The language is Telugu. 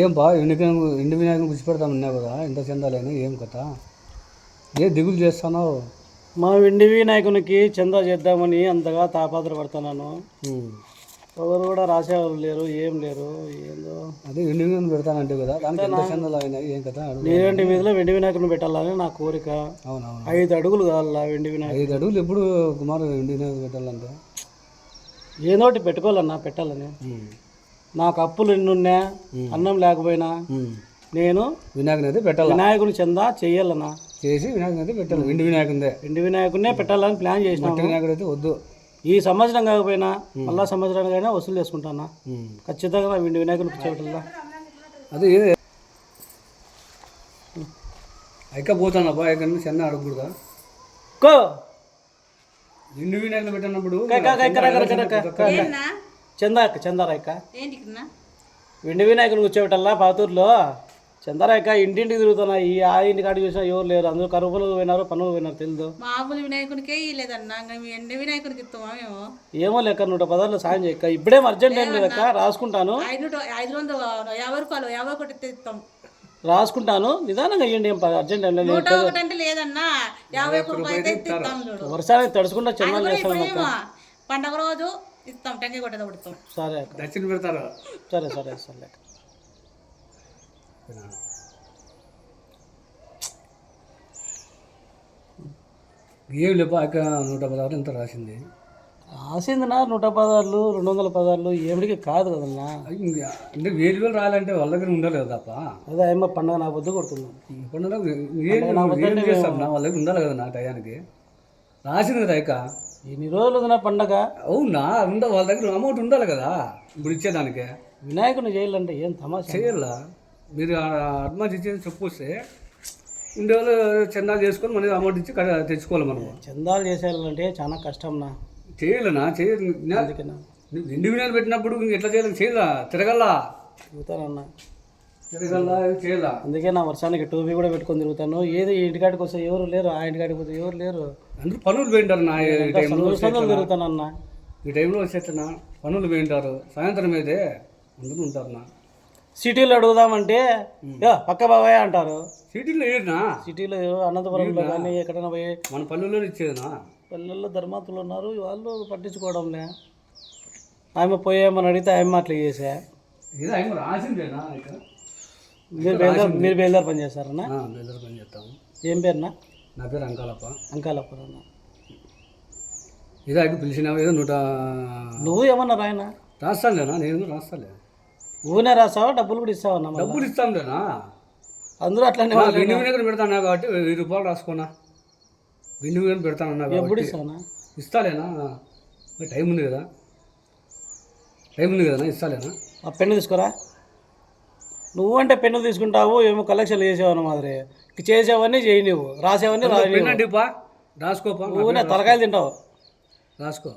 ఏం బా ఎండు వినాయకుని కూర్చిపెడతామన్నావు కదా ఎంత చెందాలని ఏం కథ ఏ దిగులు చేస్తున్నావు? మా వెండి వినాయకునికి చందా చేద్దామని అంతగా తాపత్రపడుతున్నాను. ఎవరు కూడా రాసేవాళ్ళు లేరు, ఏం లేరు. ఏందో అదే ఎండు వినాయకుని పెడతానంటే కదా, దానికి ఎంత చందాలు అయినాయి ఏం కథ? నీలాంటి వీధిలో వెండి వినాయకుని పెట్టాలని నా కోరిక. అవునవును, 5 అడుగులు కావాలా వెండి వినాయకుడు. 5 అడుగులు ఎప్పుడు కుమారు వెండి వినాయకుని పెట్టాలంటే ఏదోటి పెట్టుకోవాలన్నా, పెట్టాలని. నాకు అప్పులు ఎన్నున్నా, అన్నం లేకపోయినా నేను వినాయకుని అయితే పెట్టాలి. వినాయకుని చందా చెయ్యాలన్నా, చేసి వినాయకుని అయితే పెట్టాలి. వెండి వినాయకుందే, వెండి వినాయకుడినే పెట్టాలని ప్లాన్ చేసిన. వినాయకుడు అయితే వద్దు. ఈ సంవత్సరం కాకపోయినా మళ్ళా సంవత్సరానికైనా వసూలు చేసుకుంటానా. ఖచ్చితంగా నా వెండి వినాయకుని పిచ్చేపెట్టాలా. అదే అయికపోతాను అబ్బా, ఎక్కడ చిన్న అడగకూడదా? కో వెండి వినాయకులు పెట్టినప్పుడు చందారాయక్క వెండి వినాయకుని కూర్చోబెట్టాలా. పాతూరులో చందారాయక్క ఇంటింటికి తిరుగుతున్నా. ఆ ఇంటి కాడికి చూసినా ఎవరు లేరు, అందరూ కరువులు పోయినారు, పనులు పోయినారు. తెలుదు మామూలు వినాయకునికే లేదన్నా, ఎండ వినాయకునికి ఇస్తామా మేము? ఏమో లెక్క 110 సాయం చేయక్క. ఇప్పుడేం అర్జెంట్ ఏం లేదక్క, రాసుకుంటాను. 550 రూపాయలు 51 ఇస్తాం, రాసుకుంటాను. నిదానంగా ఇవ్వండి, ఏం అర్జెంట్ ఏం లేదు. 101 అంటే లేదన్నా, 51 రూపాయలు ఇస్తాం. వర్షానికి తడుచుకుంటా చందాలు చేస్తాను. పండగ రోజు ఇస్తాం, టెంకాయ కొట్టేది కొడతాం. సరే అక్క, దర్శనం పెడతారు. సరే సరే సరే అక్క. ఏం లేపా అక్క, 116 ఎంత రాసింది? రాసిందినా 116, 216 ఏమిడికి కాదు కదన్నా. అంటే 1000 రాయాలంటే వాళ్ళ దగ్గర ఉండాలి కదా తప్ప. అదే అమ్మ పండుగ నా పొద్దు కొడుతుంది. పండుగ ఏం చేస్తాం నా వాళ్ళ దగ్గర ఉండాలి కదా నా టయానికి. రాసింది కదా అక్క, ఎన్ని రోజులు నా పండగ. అవునా, వాళ్ళ దగ్గర అమౌంట్ ఉండాలి కదా ఇప్పుడు ఇచ్చేదానికి. వినాయకుని చేయాలంటే ఏం తమాషా చేయాలా? మీరు అడ్వాన్స్ ఇచ్చేది చెప్పొస్తే ఉండేవాళ్ళు చందాలు చేసుకొని మళ్ళీ అమౌంట్ ఇచ్చి తెచ్చుకోవాలి. మనం చందాలు చేసేయాలంటే చాలా కష్టం నా. చేయాలనా? చేయాలి. ఎండు వినాయకులు పెట్టినప్పుడు ఎట్లా చేయాలి? చేయాలా? తిరగల్లా తిరుగుతానన్నా, తిరగల్లా చేయాలా? అందుకే నా వర్షానికి టోపీ కూడా పెట్టుకొని తిరుగుతాను. ఏది ఇంటికాడికి వస్తే ఎవరు లేరు, ఆ ఇంటికాడికి పోతే ఎవరు లేరు. అందరూ పనులు పోయింటారు నా తిరుగుతానన్నా. ఈ టైంలో వచ్చేస్తున్నా పనులు పోయింటారు. సాయంత్రం అయితే అందరూ ఉంటారు నా. సిటీలో అడుగుదామంటే పక్క బాబాయ్ అంటారు. సిటీలో ఏనా? సిటీలో అనంతపురంలో కానీ ఎక్కడైనా పోయి మన పల్లెల్లో ఇచ్చేదినా. పల్లెల్లో ధర్మాతులు ఉన్నారు, వాళ్ళు పట్టించుకోవడంలే. ఆమె పోయేమని అడిగితే ఆమె అట్లా చేసా. రాసిందేనా? మీరు బేల్దార్ పని చేస్తారన్నా? బేల్దార్ పని చేస్తాము. ఏం పేరునా? నా పేరు అంకాలప్ప. అంకాలప్ప అన్న. ఇదే పిలిచినావు ఏదో 100. నువ్వు ఏమన్నా రాయనా? రాస్తానులేనా, నేను రాస్తాలే. నువ్వునే రాస్తావా, డబ్బులు కూడా ఇస్తావన్నా? డబ్బులు ఇస్తానులేనా, అందరూ అట్లానే. వెండి వినాయకుడు పెడతాను కాబట్టి 1000 రూపాయలు రాసుకోనా. వెండి వినాయకుడు పెడతానన్నా ఎప్పుడు ఇస్తానా? ఇస్తాలేనా, టైం ఉంది కదా, టైం ఉంది కదా, ఇస్తాలేనా. ఆ పెన్ను తీసుకోరా. నువ్వంటే పెన్ను తీసుకుంటావు, ఏమో కలెక్షన్ చేసేవన్న మాదిరి. చేసేవన్నీ చేయి, నువ్వు రాసేవన్నీ రాసుకోపా. రాసుకోపా. నువ్వునే తలకాయలు తింటావు. రాసుకో.